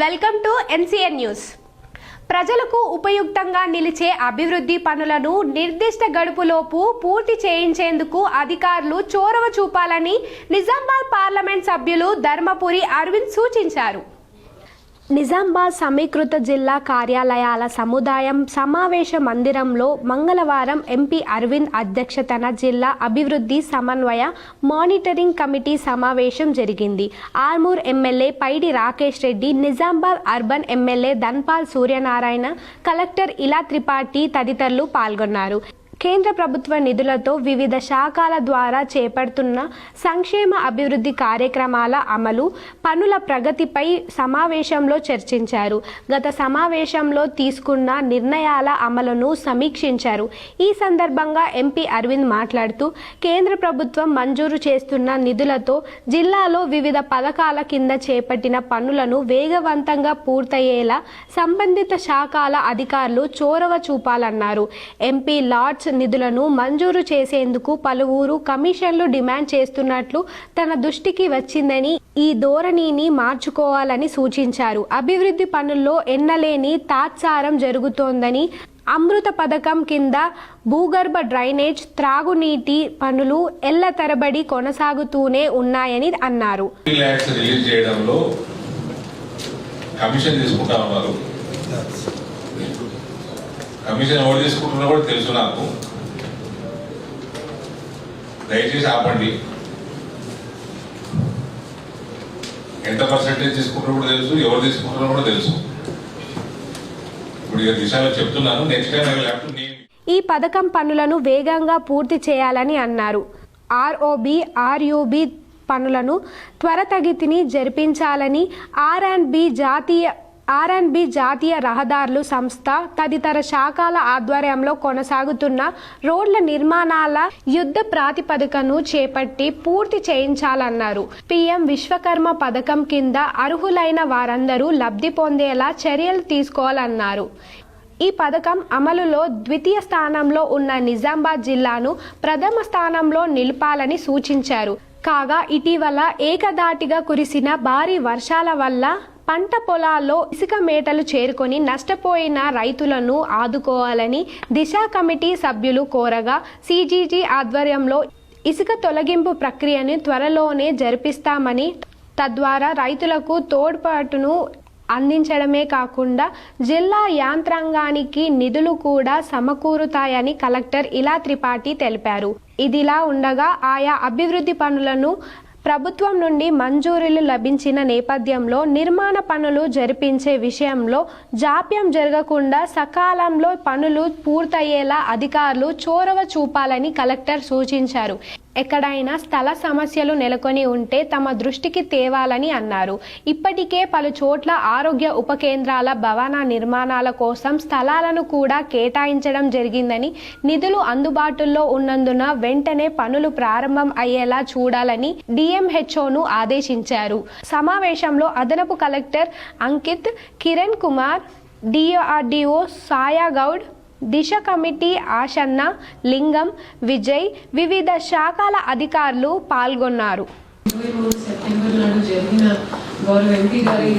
Welcome to NCN news. ప్రజలకు ఉపయుక్తంగా నిలిచే అభివృద్ధి పనులను నిర్దిష్ట గడువులోపు పూర్తి చేయించేందుకు అధికారులు చొరవ చూపాలని నిజామాబాద్ పార్లమెంట్ సభ్యులు ధర్మపురి అరవింద్ సూచించారు. నిజామాబాద్ సమీకృత జిల్లా కార్యాలయాల సముదాయం సమావేశ మందిరంలో మంగళవారం ఎంపీ అరవింద్ అధ్యక్షతన జిల్లా అభివృద్ధి సమన్వయ మానిటరింగ్ కమిటీ సమావేశం జరిగింది. Armoor MLA Paidi Rakesh Reddy, Nizamabad urban MLA Dhanpal Suryanarayana, collector Ila Tripathi తదితరులు పాల్గొన్నారు. కేంద్ర ప్రభుత్వ నిధులతో వివిధ శాఖల ద్వారా చేపడుతున్న సంక్షేమ అభివృద్ధి కార్యక్రమాల అమలు, పనుల ప్రగతిపై సమావేశంలో చర్చించారు. గత సమావేశంలో తీసుకున్న నిర్ణయాల అమలును సమీక్షించారు. ఈ సందర్భంగా ఎంపీ అరవింద్ మాట్లాడుతూ, కేంద్ర ప్రభుత్వం మంజూరు చేస్తున్న నిధులతో జిల్లాలో వివిధ పథకాల కింద చేపట్టిన పనులను వేగవంతంగా పూర్తయ్యేలా సంబంధిత శాఖల అధికారులు చొరవ చూపాలన్నారు. ఎంపీ లాట్స్ నిధులను మంజూరు చేసేందుకు పలువురు కమిషన్లు డిమాండ్ చేస్తున్నట్లు తన దృష్టికి వచ్చిందని, ఈ ధోరణిని మార్చుకోవాలని సూచించారు. అభివృద్ధి పనుల్లో ఎన్నలేని తాత్సారం జరుగుతోందని, అమృత పథకం కింద భూగర్భ డ్రైనేజ్, త్రాగునీటి పనులు ఏళ్ల తరబడి కొనసాగుతూనే ఉన్నాయని అన్నారు. కమిషన్ ఎవరు తీసుకుంటున్నా కూడా తెలుసు నాకు. దయచేసి ఆపండి. ఎంత పర్సెంటేజ్ తీసుకుంటారో కూడా తెలుసు, ఎవరు తీసుకుంటారో కూడా తెలుసు. ఇప్పుడు ఈ దిశలో చెప్తున్నాను. నెక్స్ట్ టైం ఈ పథకం పనులను వేగంగా పూర్తి చేయాలని అన్నారు. ఆర్ఓబి, ఆర్యూబి పనులను త్వరితగతిని జరిపించాలని ఆర్ఎండ్బి జాతీయ రహదారులు సంస్థ తదితర శాఖల ఆధ్వర్యంలో కొనసాగుతున్న రోడ్ల నిర్మాణాల యుద్ధ ప్రాతిపదికను చేపట్టి పూర్తి చేయించాలన్నారు. పీఎం విశ్వకర్మ పథకం కింద అర్హులైన వారందరూ లబ్ధి పొందేలా చర్యలు తీసుకోవాలన్నారు. ఈ పథకం అమలులో ద్వితీయ స్థానంలో ఉన్న నిజామాబాద్ జిల్లాను ప్రథమ స్థానంలో నిలపాలని సూచించారు. కాగా ఇటీవల ఏకధాటిగా కురిసిన భారీ వర్షాల వల్ల పంట పొలాల్లో ఇసుక మేటలు చేరుకొని నష్టపోయిన రైతులను ఆదుకోవాలని దిశ కమిటీ సభ్యులు కోరగా, సిజీజీ ఆధ్వర్యంలో ఇసుక తొలగింపు ప్రక్రియను త్వరలోనే జరిపిస్తామని, తద్వారా రైతులకు తోడ్పాటును అందించడమే కాకుండా జిల్లా యంత్రాంగానికి నిధులు కూడా సమకూరుతాయని కలెక్టర్ ఇలా త్రిపాఠి తెలిపారు. ఇదిలా ఉండగా ఆయా అభివృద్ధి పనులను ప్రభుత్వం నుండి మంజూరీలు లభించిన నేపథ్యంలో నిర్మాణ పనులు జరిపించే విషయంలో జాప్యం జరగకుండా సకాలంలో పనులు పూర్తయ్యేలా అధికారులు చొరవ చూపాలని కలెక్టర్ సూచించారు. ఎక్కడైనా స్థల సమస్యలు నెలకొని ఉంటే తమ దృష్టికి తేవాలని అన్నారు. ఇప్పటికే పలు చోట్ల ఆరోగ్య ఉప కేంద్రాల భవన నిర్మాణాల కోసం స్థలాలను కూడా కేటాయించడం జరిగిందని, నిధులు అందుబాటులో ఉన్నందున వెంటనే పనులు ప్రారంభం అయ్యేలా చూడాలని డిఎంహెచ్ఓను ఆదేశించారు. సమావేశంలో అదనపు కలెక్టర్ అంకిత్, కిరణ్ కుమార్, డిఆర్డిఓ సాయాగౌడ్, దిశ కమిటీ ఆశన్న, లింగం, విజయ్, వివిధ శాఖల అధికారులు పాల్గొన్నారు. 23 సెప్టెంబర్ నాడు జరిగిన గౌరవ ఎంపీ గారి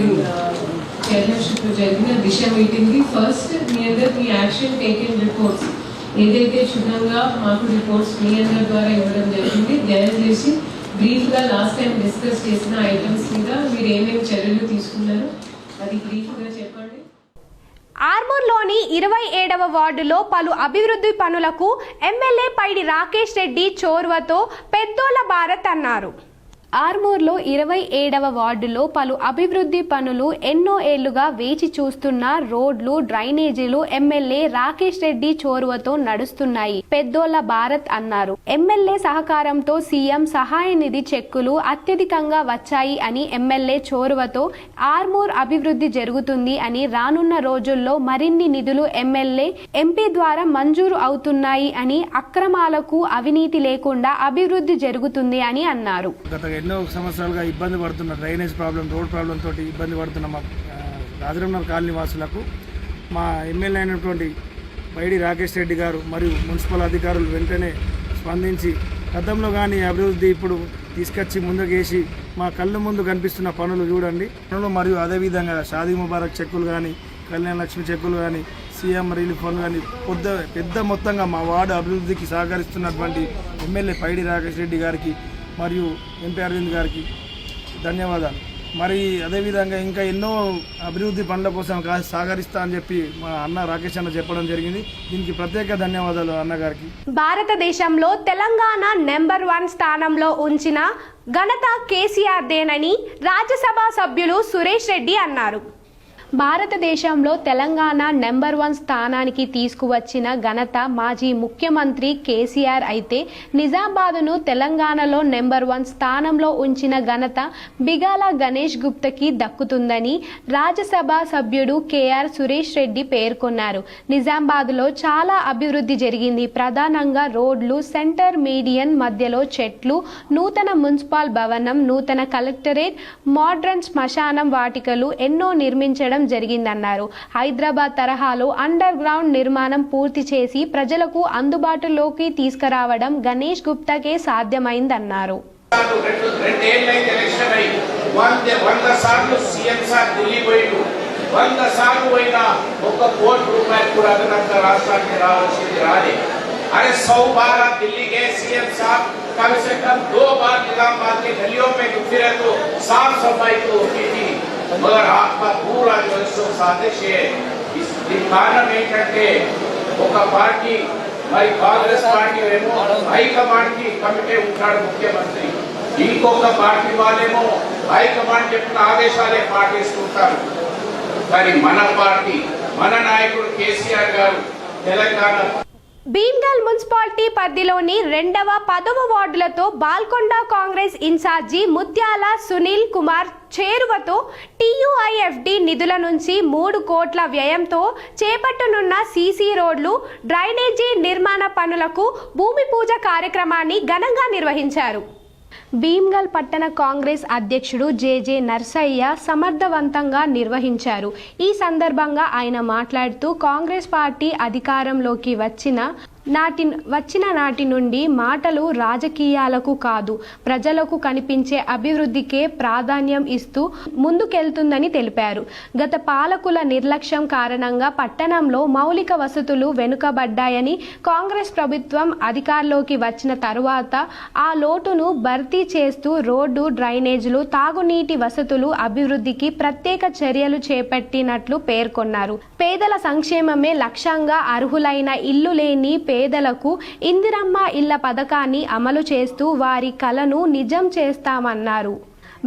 చైర్మన్షిప్ జరిగిన దిశ మీటింగ్ కి ఫస్ట్ మీ అందర్ మీ యాక్షన్ టేకెన్ రిపోర్ట్స్ ఏదైతే క్షుణ్ణంగా మాకు రిపోర్ట్స్ మీ అందరి ద్వారా ఇవ్వడం జరిగింది. దయచేసి బ్రీఫ్ గా లాస్ట్ టైం డిస్కస్ చేసిన ఐటమ్స్ మీద మీరు ఏమేమి చర్యలు తీసుకున్నారో అది బ్రీఫ్ గా చెప్పండి. ఆర్మూర్లోని 27వ వార్డులో పలు అభివృద్ధి పనులకు ఎమ్మెల్యే పైడి రాకేష్ రెడ్డి చొరవతో పెద్దోళ్ల భారత్ అన్నారు. ఆర్మూర్లో 27వ వార్డులో పలు అభివృద్ధి పనులు ఎన్నో ఏళ్లుగా వేచి చూస్తున్న రోడ్లు, డ్రైనేజీలు ఎమ్మెల్యే రాకేష్ రెడ్డి చొరవతో నడుస్తున్నాయి. పెద్దోళ్ల భారత్ అన్నారు. ఎమ్మెల్యే సహకారంతో సీఎం సహాయ నిధి చెక్కులు అత్యధికంగా వచ్చాయి అని, ఎమ్మెల్యే చొరవతో ఆర్మూర్ అభివృద్ధి జరుగుతుంది అని, రానున్న రోజుల్లో మరిన్ని నిధులు ఎమ్మెల్యే, ఎంపీ ద్వారా మంజూరు అవుతున్నాయి అని, అక్రమాలకు అవినీతి లేకుండా అభివృద్ధి జరుగుతుంది అని అన్నారు. ఎన్నో సంవత్సరాలుగా ఇబ్బంది పడుతున్న డ్రైనేజ్ ప్రాబ్లం, రోడ్ ప్రాబ్లం తోటి ఇబ్బంది పడుతున్న మా రాజరమణ కాలనీ వాసులకు మా ఎమ్మెల్యే అయినటువంటి పైడి రాకేష్ రెడ్డి గారు మరియు మున్సిపల్ అధికారులు వెంటనే స్పందించి గతంలో కానీ అభివృద్ధి ఇప్పుడు తీసుకొచ్చి ముందుకేసి మా కళ్ళ ముందు కనిపిస్తున్న పనులు చూడండి. పనులు మరియు అదేవిధంగా షాదీ ముబారక్ చెక్కులు కానీ, కళ్యాణ లక్ష్మి చెక్కులు కానీ, సీఎం రిలీఫ్ ఫండ్ కానీ పెద్ద మొత్తంగా మా వార్డు అభివృద్ధికి సహకరిస్తున్నటువంటి ఎమ్మెల్యే పైడి రాకేష్ రెడ్డి గారికి మరియు ఎంపీ అరవింద్ గారికి ధన్యవాదాలు. మరి అదేవిధంగా ఇంకా ఎన్నో అభివృద్ధి పనుల కోసం సహకరిస్తా అని చెప్పి మా అన్న రాకేష్ అన్న చెప్పడం జరిగింది. దీనికి ప్రత్యేక ధన్యవాదాలు అన్నగారికి. భారతదేశంలో తెలంగాణ నెంబర్ 1 స్థానంలో ఉంచిన ఘనత కేసీఆర్ దేనని రాజ్యసభ సభ్యులు సురేష్ రెడ్డి అన్నారు. భారతదేశంలో తెలంగాణ నెంబర్ 1 స్థానానికి తీసుకువచ్చిన ఘనత మాజీ ముఖ్యమంత్రి కేసీఆర్ అయితే నిజామాబాద్ను తెలంగాణలో నెంబర్ 1 స్థానంలో ఉంచిన ఘనత బిగాల గణేష్ గుప్తకి దక్కుతుందని రాజ్యసభ సభ్యుడు కేఆర్ సురేష్ రెడ్డి పేర్కొన్నారు. నిజామాబాద్లో చాలా అభివృద్ధి జరిగింది. ప్రధానంగా రోడ్లు, సెంటర్ మీడియన్ మధ్యలో చెట్లు, నూతన మున్సిపల్ భవనం, నూతన కలెక్టరేట్, మోడ్రన్ శ్మశానం వాటికలు ఎన్నో నిర్మించడం జరిగిందన్నారు. హైదరాబాద్ తరహాలో అండర్ గ్రౌండ్ నిర్మాణం పూర్తి చేసి ప్రజలకు అందుబాటులోకి తీసుకురావడం గణేష్ గుప్తాకే సాధ్యమైందన్నారు. 100 సార్లు సీఎం సార్ ఢిల్లీ పోయిండు. 100 సార్లు పోయినా ₹1 కోటి కూడా అదనంగా రాష్ట్రానికి రావాల్సింది రాలే. अरे 100 बार आप दिल्ली गए सीएम साहब, कम से कम 2 बार निजामाबाद के गलियों में फिरे तो साफ सफाई तो होती थी, मगर आपका पूरा जो साजिश है इसके कारण ఏంటంటే ఒక పార్టీ మరి కాంగ్రెస్ పార్టీ ఏమో హైకమాండ్ కి కమిటీ ఉంటాడు ముఖ్యమంత్రి, ఇంకొక పార్టీ వాళ్ళేమో హైకమాండ్ చెప్పిన ఆదేశాలే పాటిస్తుంటారు. కానీ మన పార్టీ, మన నాయకుడు కేసీఆర్ గారు తెలంగాణ భీమ్గల్ మున్సిపాలిటీ పరిధిలోని 10వ వార్డులతో బాల్కొండ కాంగ్రెస్ ఇన్ఛార్జి ముత్యాల సునీల్ కుమార్ చేరువతో TUIFD నిధుల నుంచి 3 కోట్ల వ్యయంతో చేపట్టనున్న సీసీ రోడ్లు, డ్రైనేజీ నిర్మాణ పనులకు భూమి పూజ కార్యక్రమాన్ని ఘనంగా నిర్వహించారు. భీమ్గల్ పట్టణ కాంగ్రెస్ అధ్యక్షుడు జేజే నర్సయ్య సమర్థవంతంగా నిర్వహించారు. ఈ సందర్భంగా ఆయన మాట్లాడుతూ కాంగ్రెస్ పార్టీ అధికారంలోకి వచ్చిన నాటి నుండి మాటలు రాజకీయాలకు కాదు, ప్రజలకు కనిపించే అభివృద్ధికే ప్రాధాన్యం ఇస్తూ ముందుకెళ్తుందని తెలిపారు. గత పాలకుల నిర్లక్ష్యం కారణంగా పట్టణంలో మౌలిక వసతులు వెనుకబడ్డాయని, కాంగ్రెస్ ప్రభుత్వం అధికారంలోకి వచ్చిన తరువాత ఆ లోటును భర్తీ చేస్తూ రోడ్డు, డ్రైనేజీలు, తాగునీటి వసతులు అభివృద్ధికి ప్రత్యేక చర్యలు చేపట్టినట్లు పేర్కొన్నారు. పేదల సంక్షేమమే లక్ష్యంగా అర్హులైన ఇల్లు లేని పేదలకు ఇందిరమ్మ ఇళ్ల పథకాన్ని అమలు చేస్తూ వారి కలను నిజం చేస్తామన్నారు.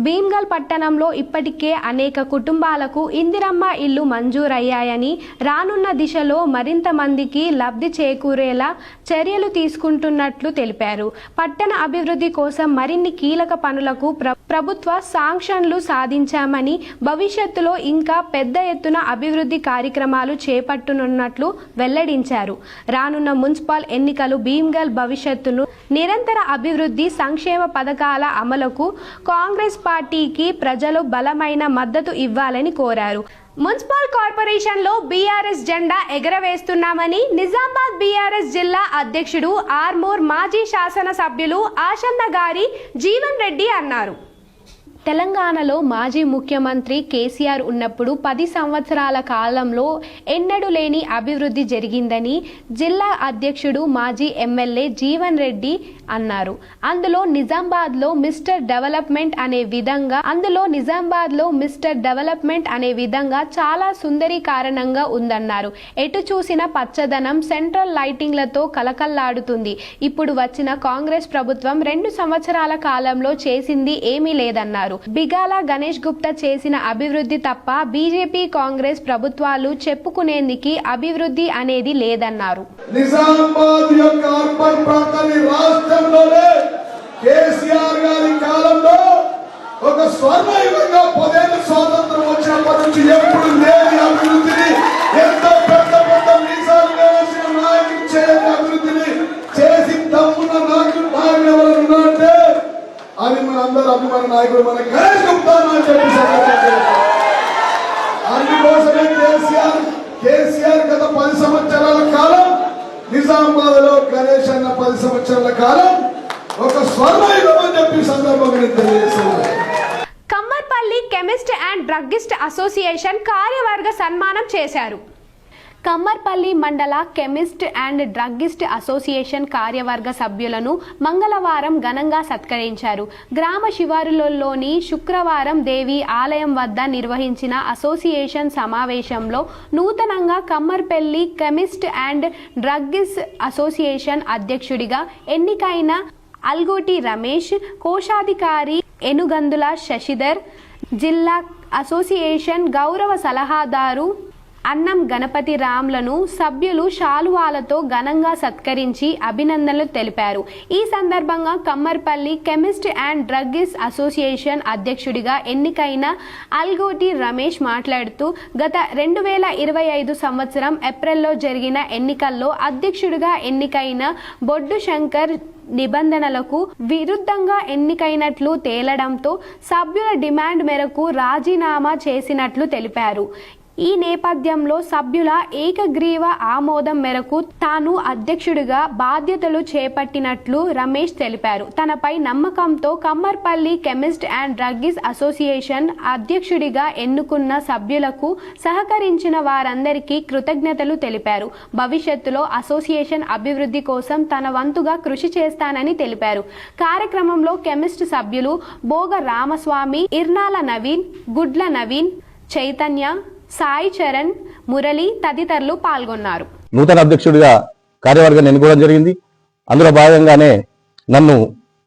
భీమ్గల్ పట్టణంలో ఇప్పటికే అనేక కుటుంబాలకు ఇందిరమ్మ ఇల్లు మంజూరయ్యాయని, రానున్న దిశలో మరింత మందికి లబ్ధి చేకూరేలా చర్యలు తీసుకుంటున్నట్లు తెలిపారు. పట్టణ అభివృద్ధి కోసం మరిన్ని కీలక పనులకు ప్రభుత్వ శాంక్షన్లు సాధించామని, భవిష్యత్తులో ఇంకా పెద్ద ఎత్తున అభివృద్ధి కార్యక్రమాలు చేపట్టనున్నట్లు వెల్లడించారు. రానున్న మున్సిపల్ ఎన్నికలు భీమ్గల్ భవిష్యత్తును నిరంతర అభివృద్ధి, సంక్షేమ పథకాల అమలుకు కాంగ్రెస్ పార్టీకి ప్రజలు బలమైన మద్దతు ఇవ్వాలని కోరారు. మున్సిపల్ కార్పొరేషన్లో బీఆర్ఎస్ జెండా ఎగరవేస్తున్నామని నిజామాబాద్ బీఆర్ఎస్ జిల్లా అధ్యక్షుడు ఆర్మూర్ మాజీ శాసన సభ్యులు ఆశన్న గారి జీవన్ రెడ్డి అన్నారు. తెలంగాణలో మాజీ ముఖ్యమంత్రి కేసీఆర్ ఉన్నప్పుడు 10 సంవత్సరాల కాలంలో ఎన్నడూ లేని అభివృద్ధి జరిగిందని జిల్లా అధ్యక్షుడు మాజీ ఎమ్మెల్యే జీవన్ రెడ్డి అన్నారు. అందులో నిజామాబాద్లో మిస్టర్ డెవలప్మెంట్ అనే విధంగా చాలా సుందరీకరణంగా ఉందన్నారు. ఎటు చూసిన పచ్చదనం, సెంట్రల్ లైటింగ్లతో కలకల్లాడుతుంది. ఇప్పుడు వచ్చిన కాంగ్రెస్ ప్రభుత్వం 2 సంవత్సరాల కాలంలో చేసింది ఏమీ లేదన్నారు. బిగాల గణేష్ గుప్తా చేసిన అభివృద్ధి తప్ప బీజేపీ, కాంగ్రెస్ ప్రభుత్వాలు చెప్పుకునేందుకు అభివృద్ధి అనేది లేదన్నారు. నిజామాబాద్ యొక్క అర్బన్ ప్రాంతాన్ని రాష్ట్రంలోనే కేసీఆర్ గారి కాలంలో ఒక స్వర్ణయుగంగా 10 ఏళ్ల స్వాతంత్రం వచ్చినప్పటి నుంచి ఎప్పుడు లేని అభివృద్ధిని, ఎంతో పెద్ద పెద్ద మీసాలు వేసిన నాయకులు చేయని అభివృద్ధిని చేసి తమ్మున్న నాయకులు ఎవరున్నారంటే అది మన అందరూ అభిమాన నాయకుడు మన గణేష్ గుప్తా అని చెప్పి అందుకోసమే కేసీఆర్ గత 10 సంవత్సరాల కాలం నిజామాబాద్ లో గణేష్ అన్న 10 సంవత్సరాల కాలం ఒక స్వర్ణయుగం అని చెప్పి సందర్భంగా తెలియజేస్తున్నారు. కెమిస్ట్ అండ్ డ్రగ్గిస్ట్ అసోసియేషన్ కార్యవర్గ సన్మానం చేశారు. కమ్మర్పల్లి మండల కెమిస్ట్ అండ్ డ్రగ్గిస్ట్ అసోసియేషన్ కార్యవర్గ సభ్యులను మంగళవారం ఘనంగా సత్కరించారు. గ్రామ శివారులలోని శుక్రవారం దేవి ఆలయం వద్ద నిర్వహించిన అసోసియేషన్ సమావేశంలో నూతనంగా Kammarpalli chemist and druggist association అధ్యక్షుడిగా ఎన్నికైన అల్గోటి రమేష్, కోశాధికారి ఎనుగందుల శశిధర్, జిల్లా అసోసియేషన్ గౌరవ సలహాదారు అన్నం గణపతి రామ్లను సభ్యులు శాలువాలతో ఘనంగా సత్కరించి అభినందనలు తెలిపారు. ఈ సందర్భంగా Kammarpalli chemist and druggist association అధ్యక్షుడిగా ఎన్నికైన అల్గోటి రమేష్ మాట్లాడుతూ గత 2025 సంవత్సరం ఏప్రిల్లో జరిగిన ఎన్నికల్లో అధ్యక్షుడిగా ఎన్నికైన బొడ్డు శంకర్ నిబంధనలకు విరుద్ధంగా ఎన్నికైనట్లు తేలడంతో సభ్యుల డిమాండ్ మేరకు రాజీనామా చేసినట్లు తెలిపారు. ఈ నేపథ్యంలో సభ్యుల ఏకగ్రీవ ఆమోదం మేరకు తాను అధ్యక్షుడిగా బాధ్యతలు చేపట్టినట్లు రమేష్ తెలిపారు. తనపై నమ్మకంతో Kammarpalli chemist and druggist association అధ్యక్షుడిగా ఎన్నుకున్న సభ్యులకు సహకరించిన వారందరికీ కృతజ్ఞతలు తెలిపారు. భవిష్యత్తులో అసోసియేషన్ అభివృద్ధి కోసం తన వంతుగా కృషి చేస్తానని తెలిపారు. కార్యక్రమంలో కెమిస్ట్ సభ్యులు బోగ రామస్వామి, ఇర్నాల నవీన్, గుడ్ల నవీన్, చైతన్య, సాయి చరణ్, మురళి తదితరులు పాల్గొన్నారు. నూతన అధ్యక్షుడిగా కార్యవర్గాన్ని ఎన్నుకోవడం జరిగింది. అందులో భాగంగానే నన్ను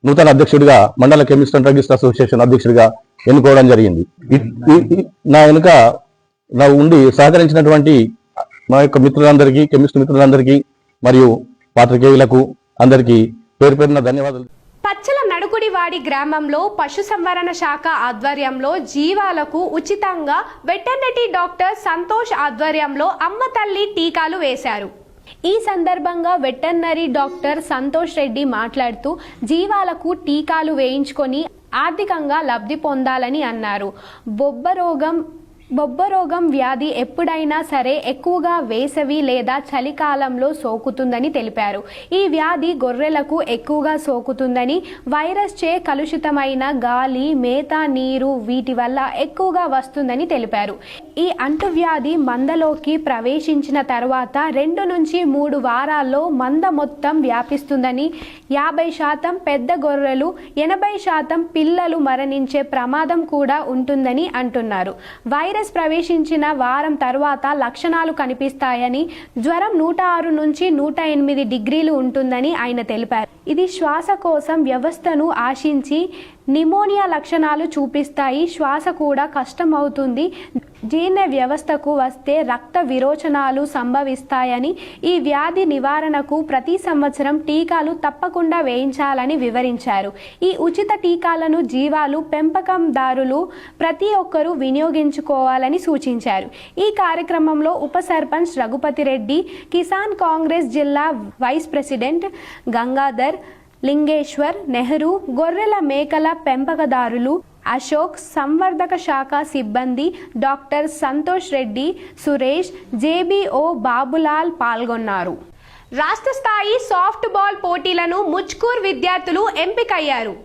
నూతన అధ్యక్షుడిగా మండల కెమిస్ట్ అండ్ డ్రగ్గిస్ట్ అసోసియేషన్ అధ్యక్షుడిగా ఎన్నుకోవడం జరిగింది. నా వెనుక నా ఉండి సహకరించినటువంటి మా యొక్క మిత్రులందరికీ, కెమిస్ట్ మిత్రులందరికీ మరియు పాత్రికేయులకు అందరికీ పేరు పేరున ధన్యవాదాలు. పచ్చల నడుకుడివాడి గ్రామంలో పశుసంవర్ధక శాఖ ఆధ్వర్యంలో జీవాలకు ఉచితంగా వెటర్నరీ డాక్టర్ సంతోష్ ఆధ్వర్యంలో అమ్మ తల్లి టీకాలు వేశారు. ఈ సందర్భంగా వెటర్నరీ డాక్టర్ సంతోష్ రెడ్డి మాట్లాడుతూ జీవాలకు టీకాలు వేయించుకొని ఆర్థికంగా లబ్ధి పొందాలని అన్నారు. బొబ్బరోగం వ్యాధి ఎప్పుడైనా సరే ఎక్కువగా వేసవి లేదా చలికాలంలో సోకుతుందని తెలిపారు. ఈ వ్యాధి గొర్రెలకు ఎక్కువగా సోకుతుందని, వైరస్ చే కలుషితమైన గాలి, మేత, నీరు వీటి వల్ల ఎక్కువగా వస్తుందని తెలిపారు. ఈ అంటువ్యాధి మందలోకి ప్రవేశించిన తర్వాత 2 నుంచి 3 వారాల్లో మంద మొత్తం వ్యాపిస్తుందని, 50% పెద్ద గొర్రెలు, 80% పిల్లలు మరణించే ప్రమాదం కూడా ఉంటుందని అంటున్నారు. వైరస్ ప్రవేశించిన వారం తర్వాత లక్షణాలు కనిపిస్తాయని, జ్వరం 106 నుంచి 108 డిగ్రీలు ఉంటుందని ఆయన తెలిపారు. ఇది శ్వాసకోశ వ్యవస్థను ఆశించి నిమోనియా లక్షణాలు చూపిస్తాయి. శ్వాస కూడా కష్టమవుతుంది. జీర్ణ వ్యవస్థకు వస్తే రక్త విరోచనాలు సంభవిస్తాయని, ఈ వ్యాధి నివారణకు ప్రతి సంవత్సరం టీకాలు తప్పకుండా వేయించాలని వివరించారు. ఈ ఉచిత టీకాలను జీవాలు పెంపకందారులు ప్రతి ఒక్కరూ వినియోగించుకోవాలని సూచించారు. ఈ కార్యక్రమంలో ఉప సర్పంచ్ రఘుపతి రెడ్డి, కిసాన్ కాంగ్రెస్ జిల్లా వైస్ ప్రెసిడెంట్ గంగాధర్, లింగేశ్వర్, నెహ్రూ, గొర్రెల మేకల పెంపకదారులు అశోక్, సంవర్ధక శాఖ సిబ్బంది డాక్టర్ సంతోష్ రెడ్డి, సురేష్, జేబీఓ బాబులాల్ పాల్గొన్నారు. రాష్ట్ర స్థాయి సాఫ్ట్ బాల్ పోటీలను ముచ్కూర్ విద్యార్థులు ఎంపికయ్యారు.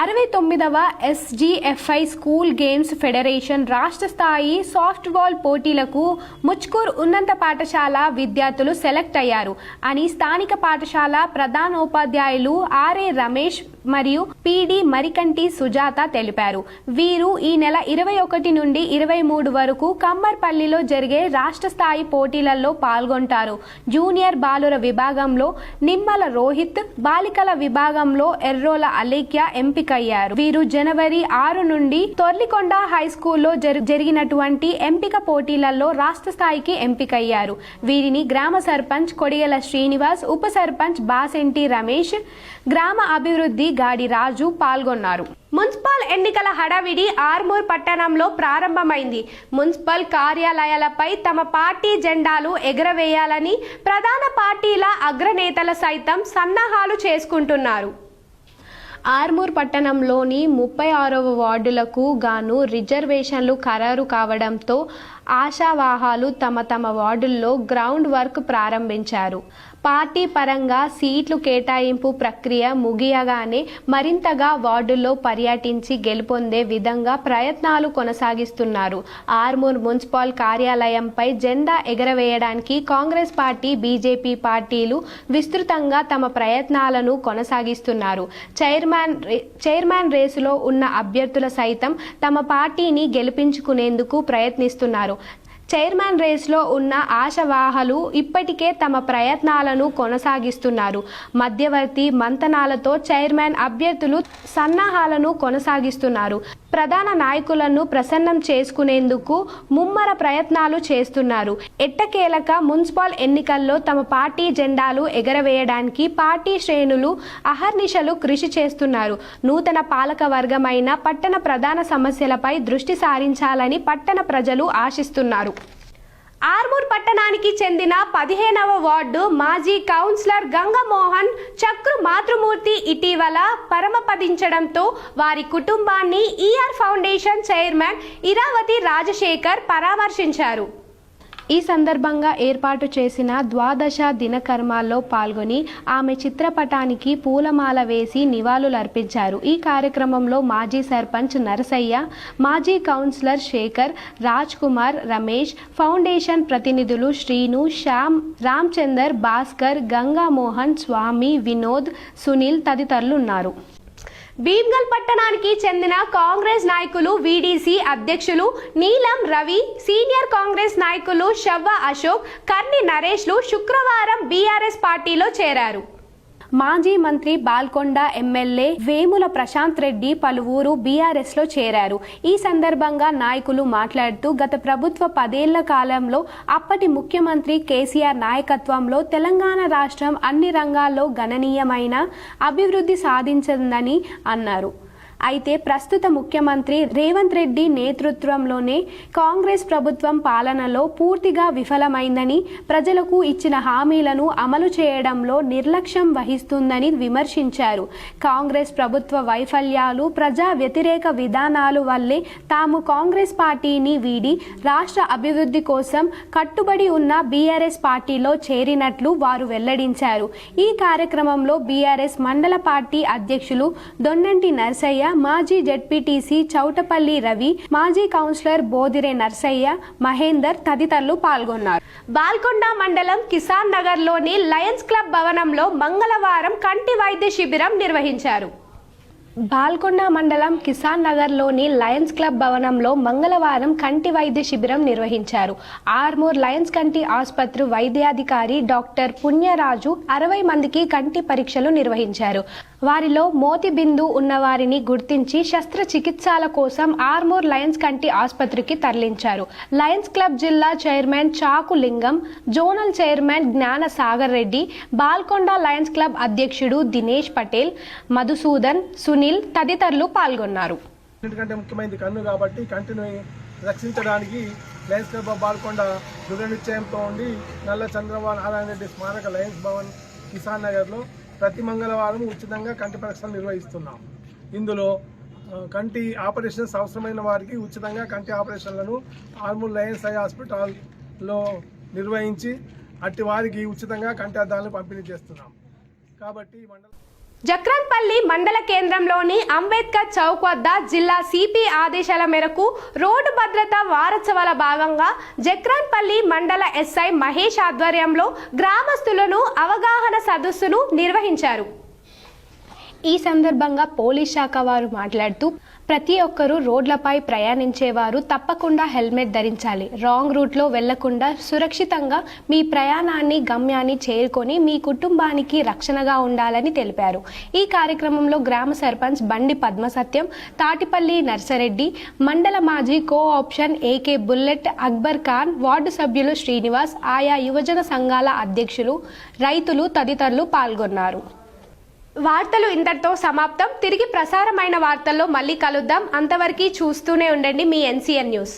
69వ SGFI స్కూల్ గేమ్స్ ఫెడరేషన్ రాష్ట్ర స్థాయి సాఫ్ట్ బాల్ పోటీలకు ముచ్కూర్ ఉన్నత పాఠశాల విద్యార్థులు సెలెక్ట్ అయ్యారు అని స్థానిక పాఠశాల ప్రధానోపాధ్యాయులు ఆర్ఏ రమేష్ మరియు PD మరికంటి సుజాత తెలిపారు. వీరు ఈ నెల 21 నుండి 23 వరకు కమ్మర్పల్లిలో జరిగే రాష్ట్ర స్థాయి పోటీలలో పాల్గొంటారు. జూనియర్ బాలుర విభాగంలో నిమ్మల రోహిత్, బాలికల విభాగంలో ఎర్రోల అలేఖ్య ఎంపికయ్యారు. వీరు జనవరి 6 నుండి తొర్లికొండ హై స్కూల్లో జరిగినటువంటి ఎంపిక పోటీలలో రాష్ట్ర స్థాయికి ఎంపికయ్యారు. వీరిని గ్రామ సర్పంచ్ కొడిగల శ్రీనివాస్, ఉప సర్పంచ్ బాసెంటి రమేష్, గ్రామ అభివృద్ధి గాడి రాజు పాల్గొన్నారు. మున్సిపల్ ఎన్నికల హడావిడి ఆర్మూర్ పట్టణంలో ప్రారంభమైంది. మున్సిపల్ కార్యాలయాలపై తమ పార్టీ జెండాలు ఎగరవేయాలని ప్రధాన పార్టీల అగ్రనేతలు సైతం సన్నాహాలు చేసుకుంటున్నారు. ఆర్మూర్ పట్టణంలోని 36వ వార్డులకు గాను రిజర్వేషన్లు ఖరారు కావడంతో ఆశావాహాలు తమ తమ వార్డుల్లో గ్రౌండ్ వర్క్ ప్రారంభించారు. పార్టీ పరంగా సీట్లు కేటాయింపు ప్రక్రియ ముగియగానే మరింతగా వార్డుల్లో పర్యటించి గెలుపొందే విధంగా ప్రయత్నాలు కొనసాగిస్తున్నారు. ఆర్మూర్ మున్సిపల్ కార్యాలయంపై జెండా ఎగరవేయడానికి కాంగ్రెస్ పార్టీ, బీజేపీ పార్టీలు విస్తృతంగా తమ ప్రయత్నాలను కొనసాగిస్తున్నారు. చైర్మన్ రేసులో ఉన్న అభ్యర్థుల సైతం తమ పార్టీని గెలిపించుకునేందుకు ప్రయత్నిస్తున్నారు. చైర్మన్ రేస్లో ఉన్న ఆశావాహులు ఇప్పటికే తమ ప్రయత్నాలను కొనసాగిస్తున్నారు. మధ్యవర్తి మంతనాలతో చైర్మన్ అభ్యర్థులు సన్నాహాలను కొనసాగిస్తున్నారు. ప్రధాన నాయకులను ప్రసన్నం చేసుకునేందుకు ముమ్మర ప్రయత్నాలు చేస్తున్నారు. ఎట్టకేలక మున్సిపల్ ఎన్నికల్లో తమ పార్టీ జెండాలు ఎగరవేయడానికి పార్టీ శ్రేణులు అహర్నిశలు కృషి చేస్తున్నారు. నూతన పాలక వర్గమైన పట్టణ ప్రధాన సమస్యలపై దృష్టి సారించాలని పట్టణ ప్రజలు ఆశిస్తున్నారు. ఆర్మూర్ పట్టణానికి చెందిన 15వ వార్డు మాజీ కౌన్సిలర్ గంగమోహన్ చక్రు మాతృమూర్తి ఇటీవల పరమపదించడంతో వారి కుటుంబాన్ని ER foundation chairman Iravati Rajasekhar పరామర్శించారు. ఈ సందర్భంగా ఏర్పాటు చేసిన ద్వాదశ దినకర్మాల్లో పాల్గొని ఆమె చిత్రపటానికి పూలమాల వేసి నివాళులర్పించారు. ఈ కార్యక్రమంలో మాజీ సర్పంచ్ నరసయ్య, మాజీ కౌన్సిలర్ శేఖర్, రాజ్ కుమార్, రమేష్, ఫౌండేషన్ ప్రతినిధులు శ్రీను, శ్యామ్, రామచందర్, భాస్కర్, గంగామోహన్, స్వామి, వినోద్, సునీల్ తదితరులు ఉన్నారు. భీమ్గల్ పట్టణానికి చెందిన కాంగ్రెస్ నాయకులు వీడీసీ అధ్యక్షులు నీలం రవి, సీనియర్ కాంగ్రెస్ నాయకులు షవ్వ అశోక్, కర్ని నరేష్లు శుక్రవారం బీఆర్ఎస్ పార్టీలో చేరారు. మాజీ మంత్రి బాల్కొండ ఎమ్మెల్యే వేముల ప్రశాంత్ రెడ్డి పలువురు బీఆర్ఎస్ లో చేరారు. ఈ సందర్భంగా నాయకులు మాట్లాడుతూ గత ప్రభుత్వ 10 ఏళ్ల కాలంలో అప్పటి ముఖ్యమంత్రి కేసీఆర్ నాయకత్వంలో తెలంగాణ రాష్ట్రం అన్ని రంగాల్లో గణనీయమైన అభివృద్ధి సాధించిందని అన్నారు. అయితే ప్రస్తుత ముఖ్యమంత్రి రేవంత్ రెడ్డి నేతృత్వంలోనే కాంగ్రెస్ ప్రభుత్వం పాలనలో పూర్తిగా విఫలమైందని, ప్రజలకు ఇచ్చిన హామీలను అమలు చేయడంలో నిర్లక్ష్యం వహిస్తుందని విమర్శించారు. కాంగ్రెస్ ప్రభుత్వ వైఫల్యాలు, ప్రజా వ్యతిరేక విధానాలు వల్లే తాము కాంగ్రెస్ పార్టీని వీడి రాష్ట్ర అభివృద్ధి కోసం కట్టుబడి ఉన్న బీఆర్ఎస్ పార్టీలో చేరినట్లు వారు వెల్లడించారు. ఈ కార్యక్రమంలో బీఆర్ఎస్ మండల పార్టీ అధ్యక్షులు దొన్నంటి నర్సయ్య, మాజీ జెడ్పీటీసీ చౌటపల్లి రవి, మాజీ కౌన్సిలర్ బోదిరే నర్సయ్య, మహేందర్ తదితరులు పాల్గొన్నారు. బాల్కొండ మండలం కిసాన్ నగర్ లోని లయన్స్ క్లబ్ భవనంలో మంగళవారం కంటి వైద్య శిబిరం నిర్వహించారు. బాల్కొండ మండలం కిసాన్ నగర్లోని లయన్స్ క్లబ్ భవనంలో మంగళవారం కంటి వైద్య శిబిరం నిర్వహించారు. ఆర్మూర్ లయన్స్ కంటి ఆసుపత్రి వైద్యాధికారి డాక్టర్ పుణ్యరాజు 60 మందికి కంటి పరీక్షలు నిర్వహించారు. వారిలో మోతి బిందు ఉన్నవారిని గుర్తించి శస్త్రచికిత్సల కోసం ఆర్మూర్ లయన్స్ కంటి ఆసుపత్రికి తరలించారు. లయన్స్ క్లబ్ జిల్లా చైర్మన్ చాకు లింగం, జోనల్ చైర్మన్ జ్ఞాన సాగర్ రెడ్డి, బాల్కొండ లయన్స్ క్లబ్ అధ్యక్షుడు దినేష్ పటేల్, మధుసూదన్, సునీల్ తదితరులు పాల్గొన్నారు. ఎందుకంటే ముఖ్యమైనది కన్ను కాబట్టి కంటిని రక్షించడానికి లయన్స్ క్లబ్ ఆఫ్ బాల్కొండ దృఢ నిశ్చయంతో ఉండి నల్ల చంద్రబాబు నారాయణ రెడ్డి స్మారక లయన్స్ భవన్ కిసాన్ నగర్లో ప్రతి మంగళవారం ఉచితంగా కంటి పరీక్షలు నిర్వహిస్తున్నాం. ఇందులో కంటి ఆపరేషన్స్ అవసరమైన వారికి ఉచితంగా కంటి ఆపరేషన్లను ఆర్మూర్ లయన్స్ ఐ హాస్పిటల్లో నిర్వహించి అట్టి వారికి ఉచితంగా కంటి అద్దాలను పంపిణీ చేస్తున్నాం. కాబట్టి జక్రాన్పల్లి మండల కేంద్రంలోని అంబేద్కర్ చౌక్ వద్ద జిల్లా సిపి ఆదేశాల మేరకు రోడ్డు భద్రతా వారోత్సవాల భాగంగా జక్రాన్పల్లి మండల ఎస్ఐ మహేష్ ఆధ్వర్యంలో గ్రామస్తులను అవగాహన సదస్సును నిర్వహించారు. ఈ సందర్భంగా పోలీస్ శాఖ వారు మాట్లాడుతూ ప్రతి ఒక్కరూ రోడ్లపై ప్రయాణించేవారు తప్పకుండా హెల్మెట్ ధరించాలి. రాంగ్ రూట్లో వెళ్లకుండా సురక్షితంగా మీ ప్రయాణాన్ని గమ్యాన్ని చేరుకొని మీ కుటుంబానికి రక్షణగా ఉండాలని తెలిపారు. ఈ కార్యక్రమంలో గ్రామ సర్పంచ్ బండి పద్మసత్యం, తాటిపల్లి నర్సరెడ్డి, మండల మాజీ co-option AK bullet Akbar Khan, ward సభ్యులు శ్రీనివాస్, ఆయా యువజన సంఘాల అధ్యక్షులు, రైతులు తదితరులు పాల్గొన్నారు. వార్తలు ఇంతటితో సమాప్తం. తిరిగి ప్రసారమైన వార్తల్లో మళ్ళీ కలుద్దాం. అంతవరకు చూస్తూనే ఉండండి మీ NCN న్యూస్.